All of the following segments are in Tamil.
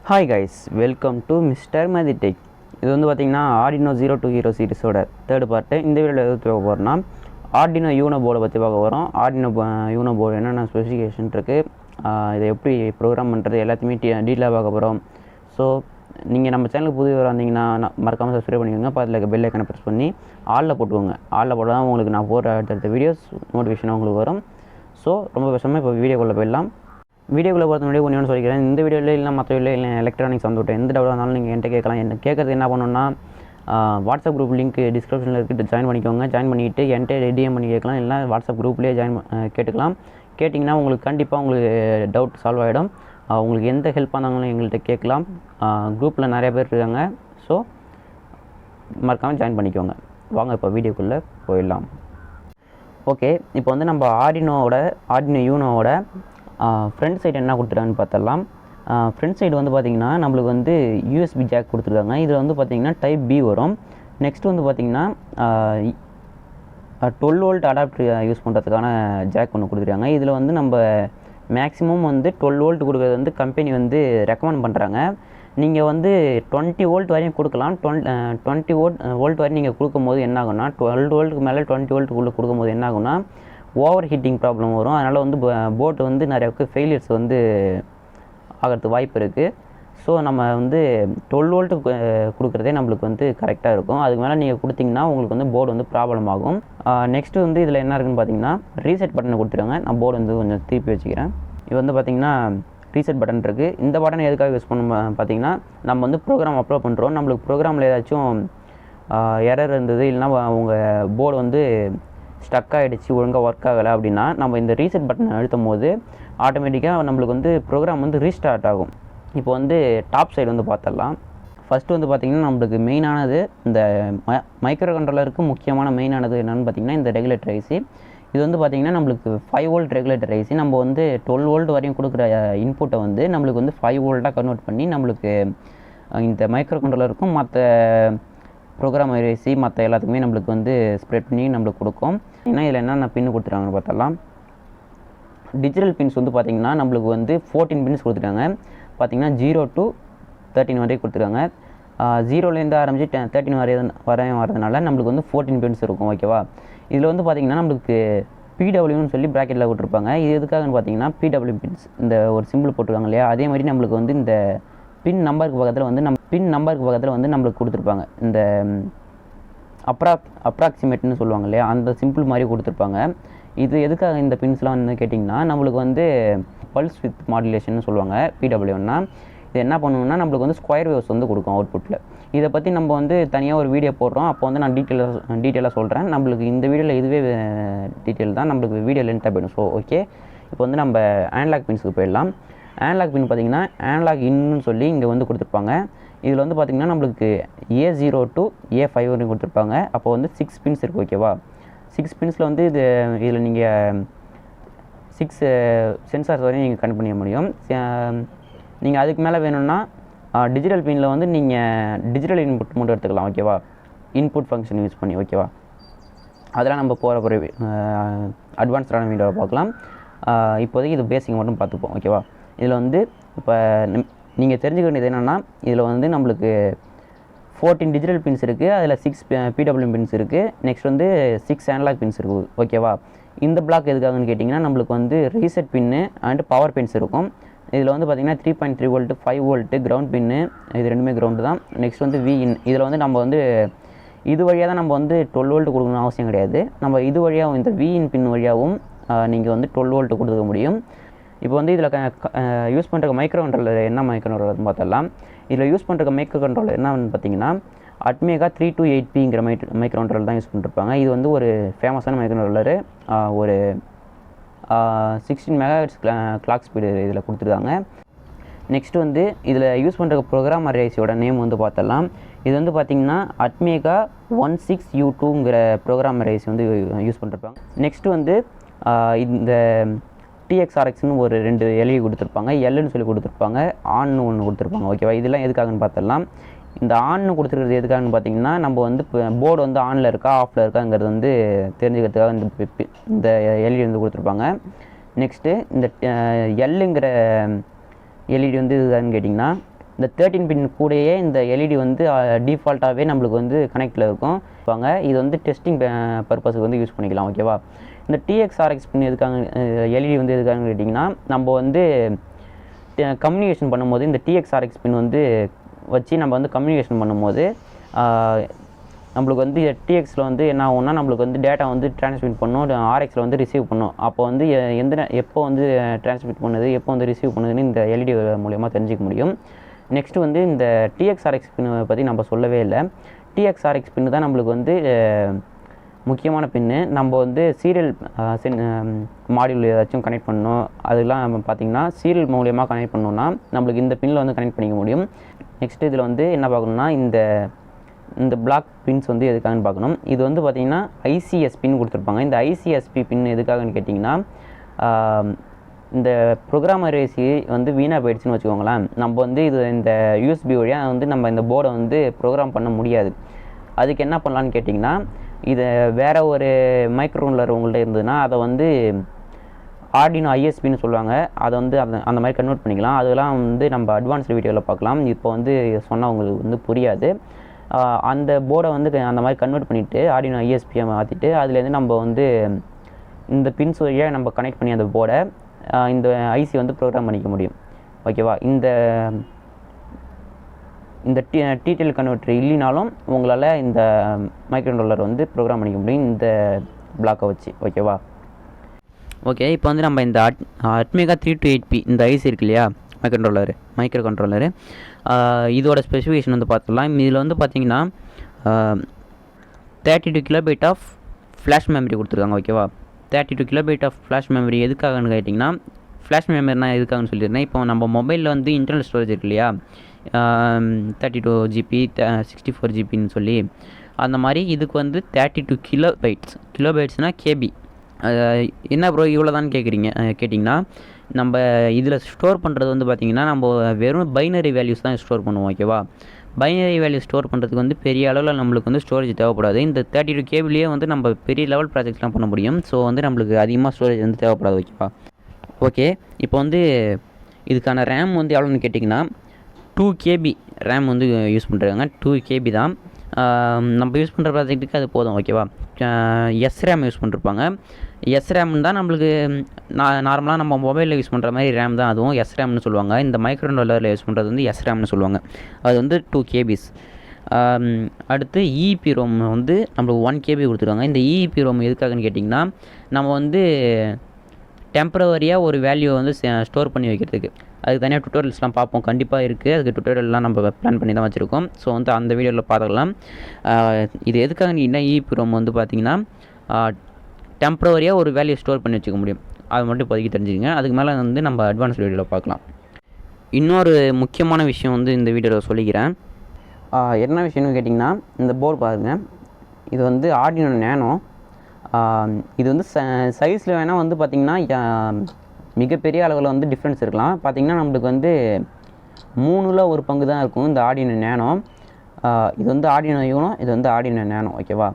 Hi guys, welcome to Mr. Maditech. இது வந்து பார்த்தீங்கன்னா Arduino 020 சீரிஸோட தேர்ட் பார்ட்டு. இந்த வீடியோவில் எது பார்க்க போகிறோம்னா Arduino Uno போர்டை பற்றி பார்க்க போகிறோம். Arduino Uno போர்டு என்னென்ன ஸ்பெசிஃபிகேஷன் இருக்குது, இதை எப்படி ப்ரோக்ராம் பண்ணுறது எல்லாத்தையுமே டீட்டெயிலாக பார்க்க போகிறோம். ஸோ நீங்கள் நம்ம சேனலுக்கு புதிய வந்தீங்கன்னா மறக்காமல் சப்ஸ்கிரைப் பண்ணிக்கோங்க. பக்கத்தில் பெல் ஐக்கனை ப்ரெஸ் பண்ணி ஆளில் போட்டுக்கோங்க. ஆளில் போட்டால் தான் உங்களுக்கு நான் போகிற அடுத்தடுத்த வீடியோஸ் நோட்டிஃபிகேஷன் உங்களுக்கு வரும். ஸோ ரொம்ப பேசாமல் இப்போ வீடியோக்குள்ளே போயிடலாம். வீடியோக்குள்ளே பார்த்த முன்னாடி ஒன்று சொல்லிக்கிறேன். இந்த வீடியோவில் இல்லை மற்ற வீடியோ இல்லை எலக்ட்ரானிக்ஸ் வந்துவிட்டு எந்த டவுட்டாக இருந்தாலும் நீங்கள் என்கிட்ட கேட்கலாம். என்ன கேட்குறது என்ன பண்ணணும்னா வாட்ஸ்அப் குரூப் லிங்க் டிஸ்கிரிப்ஷனில் இருக்குது, ஜாயின் பண்ணிக்கோங்க. ஜாயின் பண்ணிவிட்டு என்கிட்ட டிஎம் பண்ணி கேட்கலாம். இல்லை வாட்ஸ்அப் குரூப்லேயே கேட்டுக்கலாம். கேட்டிங்கன்னா உங்களுக்கு கண்டிப்பாக உங்களுக்கு டவுட் சால்வ் ஆகிடும். உங்களுக்கு எந்த ஹெல்ப்பாக இருந்தாலும் எங்கள்கிட்ட கேட்கலாம். குரூப்பில் நிறைய பேர் இருக்காங்க. ஸோ மறக்காமல் ஜாயின் பண்ணிக்கோங்க. வாங்க இப்போ வீடியோக்குள்ளே போயிடலாம். ஓகே, இப்போ வந்து நம்ம Arduino Unoவோட ஃப்ரண்ட் சைடு என்ன கொடுத்துருக்காங்கன்னு பார்த்தலாம். ஃப்ரண்ட் சைடு வந்து பார்த்திங்கன்னா நம்மளுக்கு வந்து யூஎஸ்பி ஜாக் கொடுத்துருக்காங்க. இதில் வந்து பார்த்திங்கன்னா டைப் பி வரும். நெக்ஸ்ட் வந்து பார்த்திங்கன்னா 12 வோல்ட் அடாப்டர் யூஸ் பண்ணுறதுக்கான ஜாக் ஒன்று கொடுத்துருக்காங்க. இதில் வந்து நம்ம மேக்ஸிமம் வந்து 12 வோல்ட் கொடுக்குறது வந்து கம்பெனி வந்து ரெக்கமெண்ட் பண்ணுறாங்க. நீங்கள் வந்து 20 வோல்ட் வரையும் கொடுக்கலாம். 20 வோல்ட் வரையும் நீங்கள் கொடுக்கும்போது என்ன ஆகும்னா 12 வோல்ட்டுக்கு மேலே 20 வோல்ட்டுக்குள்ளே கொடுக்கும்போது என்ன ஆகும்னா ஓவர் ஹீட்டிங் ப்ராப்ளம் வரும். அதனால் வந்து போட் வந்து நிறைய ஃபெயிலியர்ஸ் வந்து ஆகிறதுக்கு வாய்ப்பு இருக்குது. ஸோ நம்ம வந்து 12 வோல்ட்டு கொடுக்குறதே நம்மளுக்கு வந்து கரெக்டாக இருக்கும். அதுக்கு மேலே நீங்கள் கொடுத்தீங்கன்னா உங்களுக்கு வந்து போர்டு வந்து ப்ராப்ளம் ஆகும். நெக்ஸ்ட்டு வந்து இதில் என்ன இருக்குதுன்னு பார்த்தீங்கன்னா ரீசெட் பட்டனை கொடுத்துருங்க. நான் போர்டு வந்து கொஞ்சம் திருப்பி வச்சுக்கிறேன். இது வந்து பார்த்திங்கன்னா ரீசெட் பட்டன் இருக்குது. இந்த பட்டன் எதுக்காக யூஸ் பண்ணணும் பார்த்தீங்கன்னா நம்ம வந்து ப்ரோக்ராம் அப்லோட் பண்ணுறோம். நம்மளுக்கு ப்ரோக்ராமில் ஏதாச்சும் எரர் இருந்தது, இல்லைனா உங்கள் போர்டு வந்து ஸ்டக் ஆகிடுச்சு, ஒழுங்காக ஒர்க் ஆகலை அப்படின்னா நம்ம இந்த ரீசெட் பட்டன் அழுத்தும் போது ஆட்டோமேட்டிக்காக நம்மளுக்கு வந்து ப்ரோக்ராம் வந்து ரீஸ்டார்ட் ஆகும். இப்போ வந்து டாப் சைடு வந்து பார்த்துடலாம். ஃபஸ்ட்டு வந்து பார்த்திங்கன்னா நம்மளுக்கு மெயினானது இந்த மைக்ரோ கண்ட்ரோலருக்கு முக்கியமான மெயினானது என்னென்னு பார்த்திங்கன்னா இந்த ரெகுலேட்டர் ஐசி. இது வந்து பார்த்திங்கன்னா நம்மளுக்கு 5 வோல்ட் ரெகுலேட்டர் ஐசி. நம்ம வந்து 12 வோல்ட் வரையும் கொடுக்குற இன்புட்டை வந்து நம்மளுக்கு வந்து 5 வோல்ட்டாக கன்வெர்ட் பண்ணி நம்மளுக்கு இந்த மைக்ரோ கண்ட்ரோலருக்கும் மற்ற ப்ரோக்ராம் ஐசி மற்ற எல்லாத்துக்குமே நம்மளுக்கு வந்து ஸ்ப்ரெட் பண்ணி நம்மளுக்கு கொடுக்கும். ஏன்னா இதில் என்னென்ன பின்னு கொடுத்துருக்காங்கன்னு பார்த்தலாம். டிஜிட்டல் பின்ஸ் வந்து பார்த்திங்கன்னா நம்மளுக்கு வந்து 14 பின்ஸ் கொடுத்துருக்காங்க. பார்த்திங்கன்னா 0 to 13 வரைக்கும் கொடுத்துருக்காங்க. 0லேருந்து ஆரம்பித்து 13 வரையும் வரதுனால நம்மளுக்கு வந்து 14 பின்ஸ் இருக்கும். ஓகேவா, இதில் வந்து பார்த்திங்கன்னா நம்மளுக்கு பிடபிள்யூன்னு சொல்லி ப்ராக்கெட்டில் விட்டுருப்பாங்க. இது எதுக்காகன்னு பார்த்தீங்கன்னா பிடபிள்யூ பின்ஸ் இந்த ஒரு சிம்பிள் போட்டிருக்காங்க இல்லையா, அதே மாதிரி நம்மளுக்கு வந்து இந்த பின் நம்பருக்கு பக்கத்தில் வந்து நம்மளுக்கு கொடுத்துருப்பாங்க. இந்த அப்ராக்சிமேட்னு சொல்லுவாங்க இல்லையா, அந்த சிம்பிள் மாதிரி கொடுத்துருப்பாங்க. இது எதுக்காக இந்த பின்ஸ்லாம் வந்து கேட்டிங்கன்னா நம்மளுக்கு வந்து பல்ஸ் வித் மாடுலேஷன் சொல்லுவாங்க பிடபிள்யூன்னா. இது என்ன பண்ணுவோம்னா நம்மளுக்கு வந்து ஸ்கொயர் வேவ்ஸ் வந்து கொடுக்கும் அவுட்புட்டில். இதை பற்றி நம்ம வந்து தனியாக ஒரு வீடியோ போடுறோம். அப்போ வந்து நான் டீட்டெயிலாக சொல்கிறேன். நம்மளுக்கு இந்த வீடியோவில் இதுவே டீட்டெயில் தான், நம்மளுக்கு வீடியோ லென்த்தாக போயிடும். ஸோ ஓகே, இப்போ வந்து நம்ம அனலாக் பின்ஸுக்கு போயிடலாம். அனலாக் பின் பார்த்திங்கன்னா அனலாக் இன்னு சொல்லி இங்கே வந்து கொடுத்துருப்பாங்க. இதில் வந்து பார்த்திங்கன்னா நம்மளுக்கு A0 to A5 வரைக்கும் கொடுத்துருப்பாங்க. அப்போ வந்து 6 பின்ஸ் இருக்குது. ஓகேவா, 6 பின்ஸில் வந்து இதில் நீங்கள் 6 சென்சார்ஸ் வரையும் நீங்கள் கனெக்ட் பண்ண முடியும். நீங்கள் அதுக்கு மேலே வேணும்னா டிஜிட்டல் பின்னில் வந்து நீங்கள் டிஜிட்டல் இன்புட் மட்டும் எடுத்துக்கலாம். ஓகேவா, இன்புட் ஃபங்க்ஷன் யூஸ் பண்ணி. ஓகேவா, அதெல்லாம் நம்ம போகிற அட்வான்ஸ்டான வீடியோவை பார்க்கலாம். இப்போதைக்கு இது பேசிக் மட்டும் பார்த்துப்போம். ஓகேவா, இதில் வந்து இப்போ நீங்கள் தெரிஞ்சுக்க வேண்டியது என்னென்னா இதில் வந்து நம்மளுக்கு 14 டிஜிட்டல் பின்ஸ் இருக்குது. அதில் 6 பிடபிள்யூ பின்ஸ் இருக்குது. நெக்ஸ்ட் வந்து 6 அனலாக் பின்ஸ் இருக்குது. ஓகேவா, இந்த பிளாக் எதுக்காகன்னு கேட்டிங்கன்னா நம்மளுக்கு வந்து reset pin and power pins இருக்கும். இதில் வந்து பார்த்திங்கன்னா 3.3 வோல்ட்டு 5 வோல்ட்டு கிரவுண்ட் பின்னு, இது ரெண்டுமே கிரவுண்டு தான். நெக்ஸ்ட் வந்து விஇன். இதில் வந்து நம்ம வந்து இது வழியாக தான் நம்ம வந்து 12 வோல்ட்டு கொடுக்கணும்னு அவசியம் கிடையாது. நம்ம இது வழியாகவும் இந்த விஇன் பின் வழியாகவும் நீங்கள் வந்து 12 வோல்ட்டு கொடுக்க முடியும். இப்போ வந்து இதில் யூஸ் பண்ணுற மைக்ரோ கண்ட்ரோலர் என்ன மைக்ரோ கண்ட்ரோலர்னு பார்த்தலாம். இதில் யூஸ் பண்ணுற மைக்ரோ கண்ட்ரோலர் என்னன்னு பார்த்தீங்கன்னா அட்மேகா 328Pங்கிற மைக்ரோ கண்ட்ரோலர் தான் யூஸ் பண்ணிருப்பாங்க. இது வந்து ஒரு ஃபேமஸான மைக்ரோ கண்ட்ரோலரு. ஒரு 16 மெகாஹெர்ட்ஸ் கிளாக் ஸ்பீடு இதில் கொடுத்துருக்காங்க. நெக்ஸ்ட்டு வந்து இதில் யூஸ் பண்ணுற ப்ரோக்ராம் ஐசியோட நேம் வந்து பார்த்தலாம். இது வந்து பார்த்திங்கன்னா அட்மேகா 16U2ங்கிற ப்ரோக்ராம் ஐசி வந்து யூஸ் பண்ணிருப்பாங்க. நெக்ஸ்ட்டு வந்து இந்த TXRXன்னு ஒரு 2 எல்இடி கொடுத்துருப்பாங்க. எல்லுன்னு சொல்லி கொடுத்துருப்பாங்க, ஆன்னு ஒன்று கொடுத்துருப்பாங்க. ஓகேவா, இதெல்லாம் எதுக்காகன்னு பார்த்தலாம். இந்த ஆன்னு கொடுத்துருக்கிறது எதுக்காகன்னு பார்த்தீங்கன்னா நம்ம வந்து போர்டு வந்து ஆனில் இருக்கா ஆஃபில் இருக்காங்கிறது வந்து தெரிஞ்சுக்கிறதுக்காக இந்த எல்இடி வந்து கொடுத்துருப்பாங்க. நெக்ஸ்ட்டு இந்த எல்லுங்கிற எல்இடி வந்து இதுதான்னு கேட்டிங்கன்னா இந்த 13 பின் கூடயே இந்த எல்இடி வந்து டிஃபால்ட்டாகவே நம்மளுக்கு வந்து கனெக்டில் இருக்கும். இது வந்து டெஸ்டிங் பர்பஸுக்கு வந்து யூஸ் பண்ணிக்கலாம். ஓகேவா. இந்த டிஎக்ஸ்ஆர்எக்ஸ் பின் எதுக்காக எல்இடி வந்து எதுக்காகன்னு கேட்டிங்கன்னா, நம்ம வந்து கம்யூனிகேஷன் பண்ணும்போது இந்த டிஎக்ஸ்ஆர்எக்ஸ் பின் வந்து வச்சு நம்ம வந்து கம்யூனிகேஷன் பண்ணும்போது நம்மளுக்கு வந்து டிஎக்ஸில் வந்து என்ன ஆகும்னா, நம்மளுக்கு வந்து டேட்டா வந்து டிரான்ஸ்மிட் பண்ணும், ஆர்எக்ஸில் வந்து ரிசீவ் பண்ணும். அப்போ வந்து எப்போ வந்து டிரான்ஸ்மிட் பண்ணுது, எப்போ வந்து ரிசீவ் பண்ணுதுன்னு இந்த எல்இடி மூலமாக தெரிஞ்சிக்க முடியும். நெக்ஸ்ட்டு வந்து இந்த டிஎக்ஸ்ஆர்எக்ஸ் பின் பற்றி நம்ம சொல்லவே இல்லை. டிஎக்ஸ்ஆர்எக்ஸ் பின்னு தான் நம்மளுக்கு வந்து முக்கியமான பின்னு. நம்ம வந்து சீரியல் மாடியூல் ஏதாச்சும் கனெக்ட் பண்ணணும், அதெல்லாம் பார்த்திங்கன்னா சீரியல் மூலியமாக கனெக்ட் பண்ணோன்னா நம்மளுக்கு இந்த பின்னில் வந்து கனெக்ட் பண்ணிக்க முடியும். நெக்ஸ்ட்டு இதில் வந்து என்ன பார்க்கணுன்னா, இந்த பிளாக் பின்ஸ் வந்து எதுக்காகன்னு பார்க்கணும். இது வந்து பார்த்திங்கன்னா ஐசிஎஸ் பின் கொடுத்துருப்பாங்க. இந்த ஐசிஎஸ்பி பின் எதுக்காகன்னு கேட்டிங்கன்னா, இந்த ப்ரோக்ராமர் ஏசி வந்து வீணாக போயிடுச்சுன்னு வச்சுக்கோங்களேன். நம்ம வந்து இந்த யூஎஸ்பி வழியாக வந்து நம்ம இந்த போர்டை வந்து ப்ரோக்ராம் பண்ண முடியாது. அதுக்கு என்ன பண்ணலான்னு கேட்டிங்கன்னா, இதை வேறு ஒரு மைக்ரோகண்ட்ரோலர் உங்கள்கிட்ட இருந்ததுன்னா அதை வந்து ஆர்டினோ ஐஎஸ்பின்னு சொல்லுவாங்க. அதை வந்து அந்த மாதிரி கன்வெர்ட் பண்ணிக்கலாம். அதெல்லாம் வந்து நம்ம அட்வான்ஸ்டு வீடியோவில் பார்க்கலாம். இப்போ வந்து சொன்னால் உங்களுக்கு வந்து புரியாது. அந்த போர்டை வந்து அந்த மாதிரி கன்வெர்ட் பண்ணிவிட்டு ஆர்டினோ ஐஎஸ்பியை மாற்றிட்டு அதுலேருந்து நம்ம வந்து இந்த பின்ஸ் வழியாக நம்ம கனெக்ட் பண்ணி அந்த போர்டை இந்த ஐசி வந்து ப்ரோக்ராம் பண்ணிக்க முடியும். ஓகேவா. இந்த டிடிஎல் கன்வெர்ட்டர் இல்லைனாலும் உங்களால் இந்த மைக்ரோகண்ட்ரோலர் வந்து ப்ரோக்ராம் பண்ணிக்க முடியும் இந்த பிளாக்கை வச்சு. ஓகேவா. ஓகே, இப்போ வந்து நம்ம இந்த அட்மேகா 328P இந்த ஐசி இருக்கு இல்லையா, மைக்ரோ கண்ட்ரோலரு, இதோட ஸ்பெசிஃபிகேஷன் வந்து பார்த்துக்கலாம். இதில் வந்து பார்த்திங்கன்னா 32 கிலோபைட் ஆஃப் ஃப்ளாஷ் மெமரி கொடுத்துருக்காங்க. ஓகேவா. 32 கிலோபைட் ஆஃப் ஃப்ளாஷ் மெமரி எதுக்காகன்னு கேட்டிங்கன்னா, ஃப்ளாஷ் மெமரினா எதுக்காகன்னு சொல்லியிருந்தேன். இப்போ நம்ம மொபைலில் வந்து இன்டர்னல் ஸ்டோரேஜ் இருக்கு இல்லையா, 32 GB 64 GBன்னு சொல்லி, அந்த மாதிரி இதுக்கு வந்து 32 கிலோபைட்ஸ்னால் கேபி. என்ன ப்ரோ இவ்வளோ தான் கேட்டிங்கன்னா, நம்ம இதில் ஸ்டோர் பண்ணுறது வந்து பார்த்திங்கன்னா, நம்ம வெறும் பைனரி வேல்யூஸ் தான் ஸ்டோர் பண்ணுவோம். ஓகேவா. பைனரி வேல்யூ ஸ்டோர் பண்ணுறதுக்கு வந்து பெரிய அளவில் நம்மளுக்கு வந்து ஸ்டோரேஜ் தேவைப்படாது. இந்த 32 கேபிலேயே வந்து நம்ம பெரிய லெவல் ப்ராஜெக்ட்ஸ்லாம் பண்ண முடியும். ஸோ வந்து நம்மளுக்கு அதிகமாக ஸ்டோரேஜ் வந்து தேவைப்படாது. ஓகேவா. ஓகே, இப்போ வந்து இதுக்கான ரேம் வந்து எவ்வளோன்னு கேட்டிங்கன்னா 2 KB ரேம் வந்து யூஸ் பண்ணுறாங்க. 2 KB தான் நம்ம யூஸ் பண்ணுற ப்ராஜெக்ட்டுக்கு அது போதும். ஓகேவா. எஸ்ரேம் யூஸ் பண்ணிருப்பாங்க. எஸ்ரேம் தான் நம்மளுக்கு நார்மலாக நம்ம மொபைலில் யூஸ் பண்ணுற மாதிரி ரேம் தான், அதுவும் எஸ்ரேம்னு சொல்லுவாங்க. இந்த மைக்ரோகண்ட்ரோலரில் யூஸ் பண்ணுறது வந்து எஸ்ரேம்னு சொல்லுவாங்க. அது வந்து 2 KBs. அடுத்து இஇபி ரோம் வந்து நம்மளுக்கு 1 KB கொடுத்துருவாங்க. இந்த இஇபி ரோம் எதுக்காகன்னு கேட்டிங்கன்னா, நம்ம வந்து டெம்பரவரியாக ஒரு வேல்யூ வந்து ஸ்டோர் பண்ணி வைக்கிறதுக்கு. அதுக்கு தனியாக டுட்டோரியல்ஸ்லாம் பார்ப்போம், கண்டிப்பாக இருக்குது. அதுக்கு டுட்டோரியல்லாம் நம்ம பிளான் பண்ணி தான் வச்சுருக்கோம். ஸோ வந்து அந்த வீடியோவில் பார்த்துக்கலாம். இது எதுக்காக என்ன இஇபி ரோம் வந்து பார்த்திங்கன்னா, டெம்பரவரியாக ஒரு வேல்யூ ஸ்டோர் பண்ணி வச்சுக்க முடியும். அது மட்டும் இப்போதைக்கு தெரிஞ்சுக்கங்க. அதுக்கு மேலே வந்து நம்ம அட்வான்ஸ் வீடியோவில் பார்க்கலாம். இன்னொரு முக்கியமான விஷயம் வந்து இந்த வீடியோவில் சொல்லிக்கிறேன். என்ன விஷயம்னு கேட்டிங்கன்னா, இந்த போர்டு பாருங்கள். இது வந்து ஆர்டினோ நேனோ. இது வந்து சைஸில் வேணால் வந்து பார்த்திங்கன்னா மிகப்பெரிய அளவில் வந்து டிஃப்ரென்ஸ் இருக்கலாம். பார்த்திங்கன்னா நம்மளுக்கு வந்து 3ல் 1 பங்கு தான் இருக்கும் இந்த ஆர்டினோ நேனோ. இது வந்து ஆர்டினோ யூனோ, இது வந்து ஆர்டினோ நேனோ. ஓகேவா.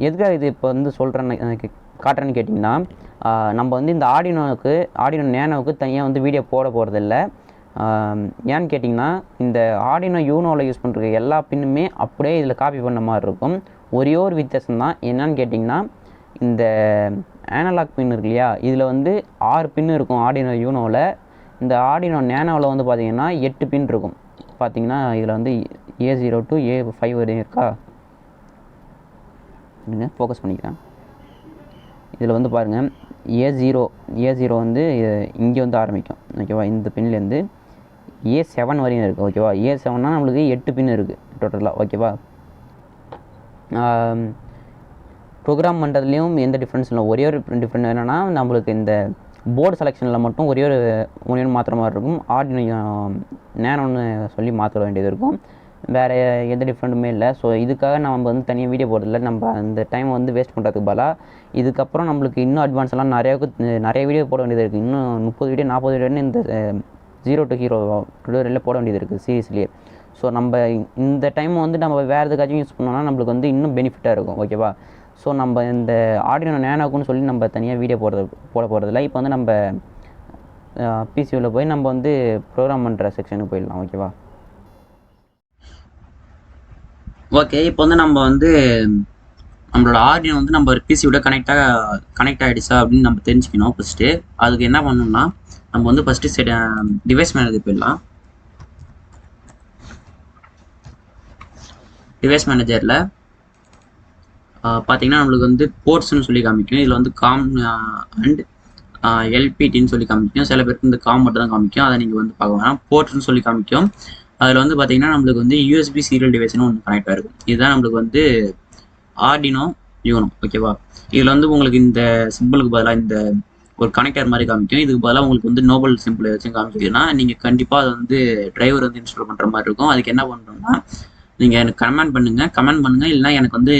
எதுக்காக இது இப்போ வந்து காட்டுறேன்னு கேட்டிங்கன்னா, நம்ம வந்து இந்த ஆர்டினோ நேனோவுக்கு தனியாக வந்து வீடியோ போட போகிறதில்ல. ஏன்னு கேட்டிங்கன்னா, இந்த ஆர்டினோ யூனோவில் யூஸ் பண்ணுற எல்லா பின்னுமே அப்படியே இதில் காப்பி பண்ண மாதிரி இருக்கும். ஒரே ஒரு வித்தியாசம் தான். என்னன்னு கேட்டிங்கன்னா, இந்த அனலாக் பின் இருக்கு இல்லையா, இதில் வந்து 6 பின் இருக்கும் ஆர்டினோ யூனோவில். இந்த ஆர்டினோ நேனோவில் வந்து பார்த்திங்கன்னா 8 பின் இருக்கும். பார்த்திங்கன்னா இதில் வந்து A0 to A5 வரையும் இருக்கா, ஃபோக்கஸ் பண்ணிக்கிறேன். இதில் வந்து பாருங்கள், A0 வந்து இங்கே வந்து ஆரம்பிக்கும். ஓகேவா. இந்த பின்லேருந்து A7 வரையும் இருக்குது. ஓகேவா. A7னா நம்மளுக்கு 8 பின் இருக்குது டோட்டலாக. ஓகேவா. ப்ரோக்ராம் பண்ணுறதுலேயும் எந்த டிஃப்ரென்ஸ் இல்லை. ஒரே ஒரு டிஃப்ரெண்ட் என்னென்னா, நம்மளுக்கு இந்த போர்டு செலெக்ஷனில் மட்டும் ஒரே ஒரு மாற்றுற மாதிரி இருக்கும். ஆர்டினோ நேனோன்னு சொல்லி மாற்ற வேண்டியது இருக்கும். வேறு எந்த டிஃப்ரெண்ட்டுமே இல்லை. ஸோ இதுக்காக நம்ம வந்து தனியாக வீடியோ போடுறதில்ல. நம்ம அந்த டைம் வந்து வேஸ்ட் பண்ணுறதுக்கு பதிலாக இதுக்கப்புறம் நம்மளுக்கு இன்னும் அட்வான்ஸ்லாம் நிறைய வீடியோ போட வேண்டியது இருக்குது. இன்னும் 30 வீடியோ 40 வீடியோன்னு இந்த 0 to ஹீரோ டுட்டோரியலில் போட வேண்டியது இருக்குது சீரீஸ்லேயே. ஸோ நம்ம இந்த டைம் வந்து நம்ம வேறு எதுக்காச்சும் யூஸ் பண்ணோம்னா நம்மளுக்கு வந்து இன்னும் பெனிஃபிட்டாக இருக்கும். ஓகேவா. ஸோ நம்ம இந்த ஆர்டினோ நேனோக்குன்னு சொல்லி நம்ம தனியாக வீடியோ போட போகிறதில்ல. இப்போ வந்து நம்ம பிசியூவில் போய் நம்ம வந்து ப்ரோக்ராம் பண்ணுற செக்ஷனுக்கு போயிடலாம். ஓகேவா? ஓகே, இப்போ வந்து நம்ம வந்து நம்மளோட ஆர்டினோ வந்து நம்ம பிசியோட கனெக்ட் ஆகிடுச்சா அப்படின்னு நம்ம தெரிஞ்சுக்கணும். ஃபஸ்ட்டு அதுக்கு என்ன பண்ணணும்னா நம்ம வந்து ஃபஸ்ட்டு டிவைஸ் மேனேஜர் போயிடலாம். டிவைஸ் மேனேஜரில் பார்த்தீங்கன்னா நம்மளுக்கு வந்து போர்ட்ஸ்னு சொல்லி காமிக்கும். இதில் வந்து காம் அண்ட் எல்பிடின்னு சொல்லி காமிக்கும். சில பேருக்கு இந்த காம் மட்டும் தான் காமிக்கும், அதை நீங்கள் வந்து பார்க்க வேணாம். போர்ட்ஸ்னு சொல்லி காமிக்கும். அதில் வந்து பார்த்தீங்கன்னா நம்மளுக்கு வந்து யூஎஸ்பி சீரியல் டிவைஸ்னு ஒன்று கனெக்ட் ஆகிருக்கும். இதுதான் நம்மளுக்கு வந்து ஆர்டினோ யூனோ. ஓகேவா? இதில் வந்து உங்களுக்கு இந்த சிம்பிளுக்கு பதிலாக இந்த ஒரு கனெக்டர் மாதிரி காமிக்கும். இதுக்கு பதிலாக உங்களுக்கு வந்து நோபல் சிம்பிள் வச்சு காமிச்சிங்கன்னா நீங்கள் கண்டிப்பாக அதை வந்து டிரைவர் வந்து இன்ஸ்டால் பண்ணுற மாதிரி இருக்கும். அதுக்கு என்ன பண்ணுறோம்னா நீங்கள் எனக்கு கமெண்ட் பண்ணுங்கள், இல்லைனா எனக்கு வந்து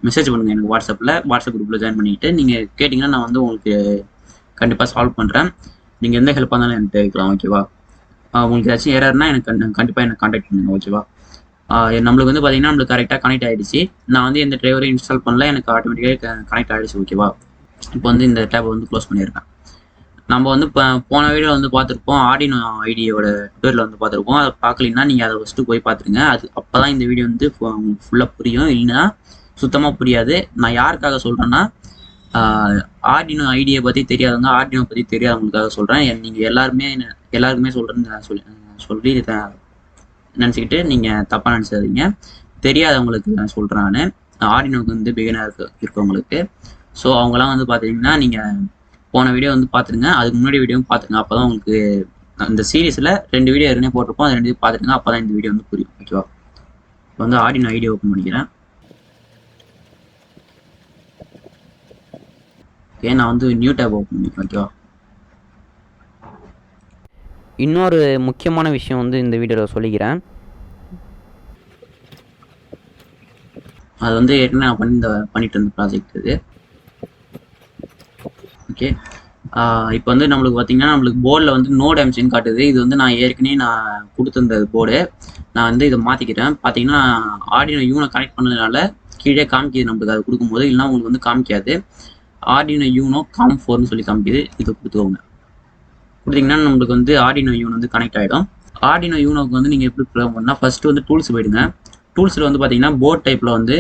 மெசேஜ் பண்ணுங்கள். எனக்கு வாட்ஸ்அப் குரூப்பில் ஜாயின் பண்ணிக்கிட்டு நீங்கள் கேட்டிங்கன்னா நான் வந்து உங்களுக்கு கண்டிப்பாக சால்வ் பண்ணுறேன். நீங்கள் எந்த ஹெல்ப் பண்ணாலும் எனக்கு தெரிவிக்கலாம். ஓகேவா? உங்களுக்கு ஏதாச்சும் ஏறர்னா எனக்கு கண்டிப்பாக எனக்கு கான்டாக்ட் பண்ணுங்கள். ஓகேவா? நம்மளுக்கு வந்து பார்த்தீங்கன்னா நம்மளுக்கு கரெக்டாக கனெக்ட் ஆகிடுச்சு. நான் வந்து எந்த டிரைவரையும் இன்ஸ்டால் பண்ணல, எனக்கு ஆட்டோமேட்டிக்காக கனெக்ட் ஆகிடுச்சு. ஓகேவா? இப்போ வந்து இந்த டேப்பை வந்து க்ளோஸ் பண்ணியிருக்கேன். நம்ம வந்து இப்போ போன வீடியோவில் வந்து பார்த்துருப்போம், ஆர்டினோ ஐடியோட டுட்டோரியல் வந்து பார்த்துருப்போம். அதை பார்க்கலன்னா நீங்கள் அதை ஃபஸ்ட்டு போய் பார்த்துருங்க. அப்போ தான் இந்த வீடியோ வந்து ஃபுல்லாக புரியும், இல்லைன்னா சுத்தமாக புரியாது. நான் யாருக்காக சொல்கிறேன்னா ஆர்டினோ ஐடியை பற்றி தெரியாதவங்க, ஆர்டினோ பற்றி தெரியாதவங்களுக்காக சொல்கிறேன். நீங்கள் எல்லாருக்குமே சொல்கிறேன்னு சொல்லி நினச்சிக்கிட்டு நீங்கள் தப்பாக நினச்சாதீங்க. தெரியாதவங்களுக்கு நான் சொல்கிறேன். நான் ஆர்டினோக்கு வந்து பிகினர் இருக்கவங்களுக்கு. ஸோ அவங்களாம் வந்து பார்த்தீங்கன்னா நீங்கள் போன வீடியோ வந்து பார்த்துருங்க, அதுக்கு முன்னாடி வீடியோவும் பார்த்துருங்க. அப்போ தான் உங்களுக்கு இந்த சீரீஸில் 2 வீடியோ ஏற்கனவே போட்டிருப்போம், அது 2 பார்த்துருங்க. அப்போ தான் இந்த வீடியோ வந்து புரியும். ஓகேவா? இப்போ வந்து ஆர்டினோ ஐடியா ஓப்பன் பண்ணிக்கிறேன். ஓகே, நான் வந்து நியூ டேப் ஓப்பன் பண்ணிக்கிறேன். ஓகேவா? இன்னொரு முக்கியமான விஷயம் வந்து இந்த வீடியோவில் சொல்லிக்கிறேன். அது வந்து ஏற்கனவே நான் பண்ணிட்டு இருந்த ப்ராஜெக்ட் இது. ஓகே, இப்போ வந்து நம்மளுக்கு பார்த்தீங்கன்னா நம்மளுக்கு போர்டில் வந்து நோ டேமேஜ்னு காட்டுது. இது வந்து நான் ஏற்கனவே கொடுத்துருந்த போர்டு. நான் வந்து இதை மாற்றிக்கிறேன். பார்த்தீங்கன்னா ஆர்டினோ யூனோ கனெக்ட் பண்ணதுனால கீழே காமிக்கிது நம்மளுக்கு. அது கொடுக்கும்போது இல்லைனா உங்களுக்கு வந்து காமிக்காது. ஆர்டினோ யூனோ காம் 4னு சொல்லி காமிக்குது. இதை கொடுத்துக்கோங்க. கொடுத்தீங்கன்னா நம்மளுக்கு வந்து ஆர்டினோ யூனோ வந்து கனெக்ட் ஆகிடும். ஆர்டினோ யூனோக்கு வந்து நீங்கள் எப்படி ப்ரோக்ராம் பண்ணால் ஃபஸ்ட்டு வந்து டூல்ஸ் போயிடுங்க. டூல்ஸில் வந்து பார்த்தீங்கன்னா போர்ட் டைப்பில் வந்து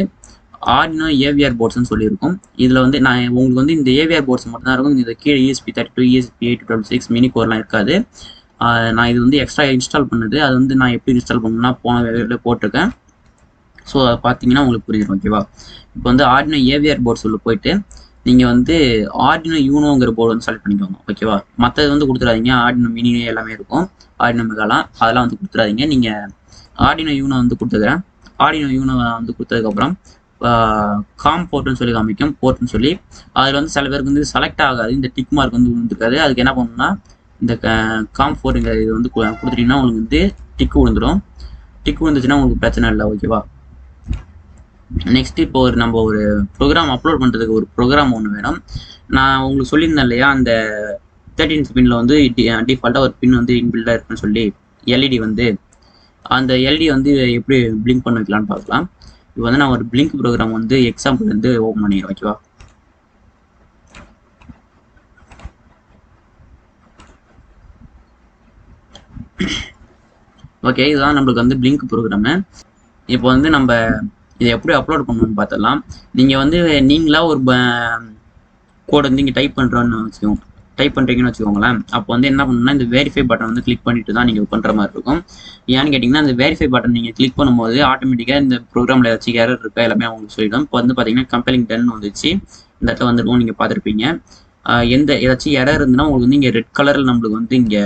ஆர்டினோ ஏவிஆர் போர்ட்ஸ்னு சொல்லியிருக்கும். இதில் வந்து நான் உங்களுக்கு வந்து இந்த ஏவிஆர் போர்ட்ஸ் மட்டும் தான் இருக்கும். இந்த கீழே ESP32, ESP8266 மினி கோர்லாம் இருக்காது. நான் இது வந்து எக்ஸ்ட்ரா இன்ஸ்டால் பண்ணுது. அது வந்து நான் எப்படி இன்ஸ்டால் பண்ணணும்னா போன வீடியோவில் போட்டிருக்கேன். ஸோ அதை பார்த்தீங்கன்னா உங்களுக்கு புரியும். ஓகேவா? இப்போ வந்து ஆர்டினோ ஏவிஆர் போர்ட்ஸ் உள்ள போயிட்டு நீங்கள் வந்து ஆர்டினோ யூனோங்கிற போர்டு வந்து செலக்ட் பண்ணிக்கோங்க. ஓகேவா? மற்றது வந்து கொடுத்துடாதீங்க. ஆர்டினோ மினி எல்லாமே இருக்கும், ஆர்டினோ மெகாலாம், அதெல்லாம் வந்து கொடுத்துடாதீங்க. நீங்கள் ஆர்டினோ யூனோ வந்து கொடுத்துக்கிறேன். ஆர்டினோ யூனோ வந்து கொடுத்ததுக்கப்புறம் காம் போர்ட்னு சொல்லி காமிக்கும், போர்ட்னு சொல்லி. அதில் வந்து சில பேருக்கு வந்து செலக்ட் ஆகாது, இந்த டிக் மார்க் வந்து விழுந்துருக்காது. அதுக்கு என்ன பண்ணணும்னா இந்த காம் போர்ட்டுங்கிற இது வந்து கொடுத்துட்டீங்கன்னா உங்களுக்கு வந்து டிக்கு விழுந்துடும். டிக்கு விழுந்துச்சுன்னா உங்களுக்கு பிரச்சனை இல்லை. ஓகேவா? நெக்ஸ்ட் இப்போ நம்ம ஒரு ப்ரோக்ராம் அப்லோட் பண்ணுறதுக்கு ஒரு ப்ரோக்ராம் ஒன்று வேணும். நான் உங்களுக்கு சொல்லியிருந்தேன் இல்லையா, அந்த 13 பின்னில் வந்து டிஃபால்ட்டாக ஒரு பின் வந்து இன்பில்டாக இருக்குன்னு சொல்லி எல்இடி வந்து அந்த எல்இடி வந்து எப்படி பிளிங்க் பண்ண வைக்கலான்னு பார்க்கலாம். இப்போ வந்து நான் ஒரு பிளிங்க் ப்ரோக்ராம் வந்து எக்ஸாம்பிள் வந்து ஓப்பன் பண்ணிடுறேன். ஓகேவா? ஓகே, இதுதான் நம்மளுக்கு வந்து பிளிங்க் ப்ரோக்ராமு. இப்போ வந்து நம்ம இதை எப்படி அப்லோட் பண்ணணும்னு பார்த்துடலாம். நீங்கள் வந்து நீங்களாக ஒரு கோட் வந்து இங்கே டைப் பண்ணுறீங்கன்னு வச்சுக்கோங்களேன். அப்போ வந்து என்ன பண்ணணும்னா இந்த வெரிஃபை பட்டன் வந்து கிளிக் பண்ணிட்டு தான் நீங்கள் பண்ணுற மாதிரி இருக்கும். ஏன்னு கேட்டிங்கன்னா அந்த வெரிஃபை பட்டன் நீங்கள் கிளிக் பண்ணும்போது ஆட்டோமேட்டிக்காக இந்த ப்ரோக்ராமில் ஏதாச்சும் எரர் இருக்கா எல்லாமே உங்களுக்கு சொல்லிடும். இப்போ வந்து பார்த்தீங்கன்னா கம்பெலிங் டன் வந்துச்சு, இந்த இடத்துல வந்துருக்கும், நீங்கள் பார்த்துருப்பீங்க. ஏதாச்சும் எரர் இருந்துன்னா உங்களுக்கு வந்து இங்கே ரெட் கலரில் நம்மளுக்கு வந்து இங்கே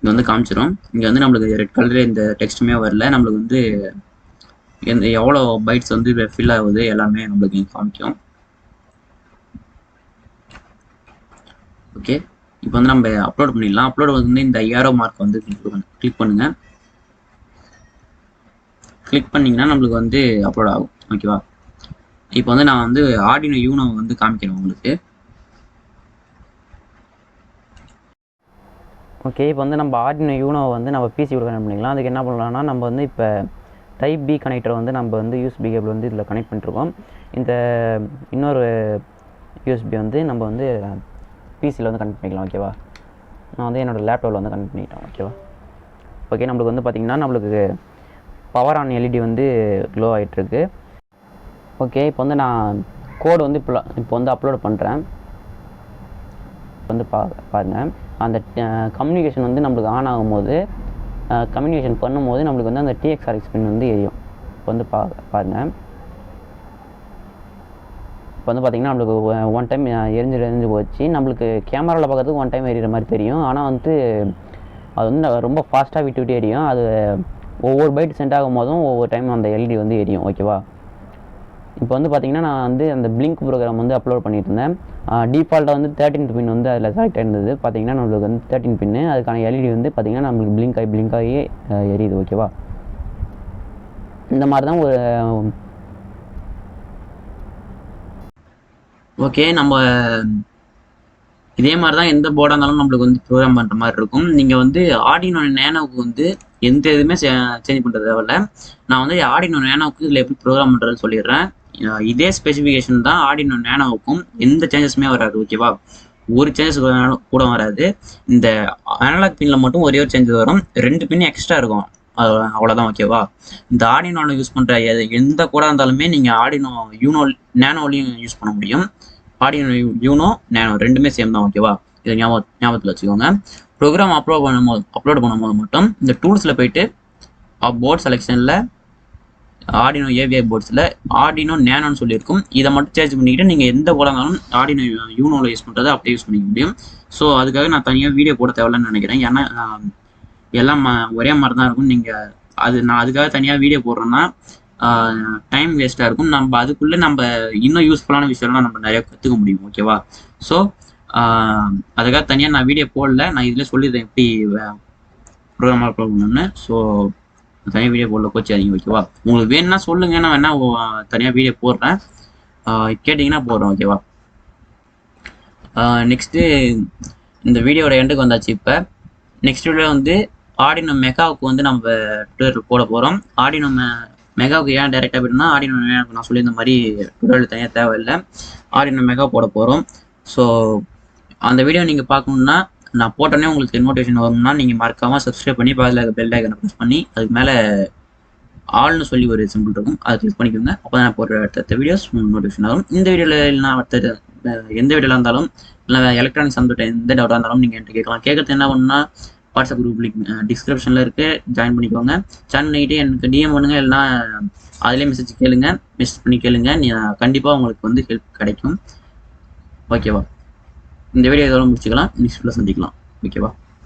வந்து காமிச்சிடும். இங்கே வந்து நம்மளுக்கு ரெட் கலரில் இந்த டெக்ஸ்ட்டுமே வரல, நம்மளுக்கு வந்து எவ்வளோ பைட்ஸ் வந்து ஃபில் ஆகுது எல்லாமே நம்மளுக்கு காமிக்கும். ஓகே, இப்போ வந்து நம்ம அப்லோட் பண்ணிடலாம். அப்லோட் வந்து இந்த ஏரோ மார்க் வந்து கிளிக் பண்ணுங்க. கிளிக் பண்ணிங்கன்னா நம்மளுக்கு வந்து அப்லோட் ஆகும். ஓகேவா? இப்போ வந்து நான் வந்து ஆர்டினோ யூனோ வந்து காமிக்கிறேன் உங்களுக்கு. ஓகே, இப்போ வந்து நம்ம ஆர்டினோ யூனோவை வந்து நம்ம பிசி கூட கனெக்ட் பண்ணிக்கலாம். அதுக்கு என்ன பண்ணலாம்னா நம்ம வந்து இப்போ டைப் பி கனெக்டரை வந்து நம்ம வந்து யூஎஸ்பி கேபிள் வந்து இதில் கனெக்ட் பண்ணிருக்கோம். இந்த இன்னொரு யூஎஸ்பி வந்து நம்ம வந்து பிசியில் வந்து கனெக்ட் பண்ணிக்கலாம். ஓகேவா? நான் வந்து என்னோடய லேப்டாப்பில் வந்து கனெக்ட் பண்ணிட்டேன். ஓகேவா? ஓகே, நம்மளுக்கு வந்து பார்த்திங்கன்னா நம்மளுக்கு பவர் ஆன் எல்இடி வந்து க்ளோ ஆகிட்டுருக்கு. ஓகே, இப்போ வந்து நான் கோடு வந்து இப்போ வந்து அப்லோட் பண்ணுறேன். வந்து பாருங்கள், அந்த கம்யூனிகேஷன் வந்து நம்மளுக்கு ஆன் ஆகும்போது, கம்யூனிகேஷன் பண்ணும்போது நம்மளுக்கு வந்து அந்த டிஎக்ஸ்ஆர்எக்ஸ் பின் வந்து எரியும். இப்போ வந்து பாருங்கள், இப்போ வந்து பார்த்திங்கன்னா நம்மளுக்கு ஒன் டைம் எரிஞ்சு போச்சு. நம்மளுக்கு கேமராவில் பார்க்கறதுக்கு ஒன் டைம் எரியிற மாதிரி தெரியும். ஆனால் வந்து அது வந்து ரொம்ப ஃபாஸ்ட்டாக விட்டு எரியும். அது ஒவ்வொரு பைட் சென்ட் ஆகும் போதும் ஒவ்வொரு டைம் அந்த எல்இடி வந்து எரியும். ஓகேவா? இப்போ வந்து பார்த்திங்கன்னா நான் வந்து அந்த பிளிங்க் ப்ரோக்ராம் வந்து அப்லோட் பண்ணிட்டு இருந்தேன். டிஃபால்ட்டாக வந்து 13 பின் வந்து அதில் செலக்ட் ஆயிருந்தது. பார்த்திங்கன்னா நம்மளுக்கு வந்து 13 பின்னு, அதுக்கான எல்இடி வந்து பார்த்திங்கன்னா நம்மளுக்கு பிளிங்க் ஆகி எரியுது. ஓகேவா? இந்த மாதிரி தான் ஒரு ஓகே, நம்ம இதே மாதிரி தான் எந்த போர்டாக இருந்தாலும் நம்மளுக்கு வந்து ப்ரோக்ராம் பண்ணுற மாதிரி இருக்கும். நீங்கள் வந்து ஆர்டினோ நேனோவுக்கு வந்து எந்த இதுவுமே சேஞ்ச் பண்ணுறது தேவையில்ல. நான் வந்து ஆர்டினோ நேனோவுக்கு இதில் எப்படி ப்ரோக்ராம் பண்ணுறதுன்னு சொல்லிடுறேன். இதே ஸ்பெசிஃபிகேஷன் தான் ஆர்டினோ நேனோவுக்கும், எந்த சேஞ்சஸுமே வராது. ஓகேவா? ஒரு சேஞ்சஸ் கூட வராது. இந்த அனலாக் பின்னில் மட்டும் ஒரே ஒரு சேஞ்சஸ் வரும். 2 பின் எக்ஸ்ட்ரா இருக்கும், அவ்வளோதான். ஓகேவா? இந்த ஆர்டினோவில் யூஸ் பண்ணுற எந்த கோடாக இருந்தாலுமே நீங்கள் ஆர்டினோ யூனோ நேனோலையும் யூஸ் பண்ண முடியும். ஆர்டினோ யூனோ நேனோ ரெண்டுமே சேம் தான். ஓகேவா? இதை ஞாபகத்தில் வச்சுக்கோங்க. ப்ரோக்ராம் அப்லோட் பண்ணும்போது மட்டும் இந்த டூல்ஸில் போயிட்டு போர்ட் செலெக்ஷனில் ஆர்டினோ ஏவிஐ போர்ட்ஸில் ஆர்டினோ நேனோன்னு சொல்லியிருக்கும். இதை மட்டும் சேஞ்ச் பண்ணிக்கிட்டு நீங்கள் எந்த போடாலும் ஆர்டினோ யூனோவில் யூஸ் பண்ணுறது அப்படியே யூஸ் பண்ணிக்க முடியும். ஸோ அதுக்காக நான் தனியாக வீடியோ போட தேவையில்லைன்னு நினைக்கிறேன். ஏன்னா எல்லாம் ஒரே மாதிரி தான் இருக்கும். நான் அதுக்காக தனியாக வீடியோ போடுறேன்னா டைம் வேஸ்ட்டாக இருக்கும். அதுக்குள்ளே இன்னும் யூஸ்ஃபுல்லான விஷயம்லாம் நம்ம நிறைய கற்றுக்க முடியும். ஓகேவா? ஸோ அதுக்காக தனியாக நான் வீடியோ போடல. நான் இதில் சொல்லிடுறேன் எப்படி ப்ரோக்ராம் அப்லோட் பண்ணணும்னு. ஸோ தனியாக வீடியோ போடல, கோச்சிக்காதீங்க. ஓகேவா? உங்களுக்கு வேணும்னா சொல்லுங்க, நான் வேணா தனியாக வீடியோ போடுறேன், கேட்டிங்கன்னா போடுறேன். ஓகேவா? நெக்ஸ்ட்டு இந்த வீடியோட எண்டுக்கு வந்தாச்சு. இப்போ நெக்ஸ்ட் வீடியோ வந்து ஆர்டினோ மெகாவுக்கு வந்து நம்ம டுட்டோரியல் போட போகிறோம். ஆர்டினோ மெகாவுக்கு ஏன் டைரெக்டாக போய்ட்டுனா, ஆர்டினோ மெகாவுக்கு நான் சொல்லியிருந்த மாதிரி டுட்டோரியல் தனியாக தேவையில்லை. ஆர்டினோ மெகா போட போகிறோம். ஸோ அந்த வீடியோ நீங்கள் பார்க்கணுன்னா, நான் போட்டோன்னே உங்களுக்கு நோட்டிஃபிகேஷன் வரும்னா நீங்கள் மறக்காமல் சப்ஸ்கிரைப் பண்ணி பக்கத்தில் பெல் ஐக்கனை ப்ரெஸ் பண்ணி அதுக்கு மேலே ஆல்னு சொல்லி ஒரு சிம்பிள் இருக்கும், அதை கிளிக் பண்ணிக்கோங்க. அப்போ தான் நான் போடுற அடுத்த வீடியோஸ் நோட்டிஃபிகேஷன் வரும். இந்த வீடியோவில் இல்லைனா எந்த வீடியோவில் இருந்தாலும், இல்லை எலக்ட்ரானிக்ஸ் சம்பந்தப்பட்ட எந்த டவுட்டாக இருந்தாலும் நீங்கள் என்கிட்ட கேட்கலாம். கேட்கறது என்ன பண்ணுன்னா, வாட்ஸ்அப் குரூப் லிங்க் டிஸ்கிரிப்ஷனில் இருக்குது, ஜாயின் பண்ணிக்கோங்க. ஜாயின் பண்ணிக்கிட்டு எனக்கு டிஎம் பண்ணுங்கள், இல்லைனா அதிலே மெசேஜ் பண்ணி கேளுங்க. கண்டிப்பாக உங்களுக்கு வந்து ஹெல்ப் கிடைக்கும். ஓகேவா? இந்த வீடியோ இதோட முடிச்சுக்கலாம். நெக்ஸ்ட் வீடியோவில் சந்திக்கலாம். ஓகேவா?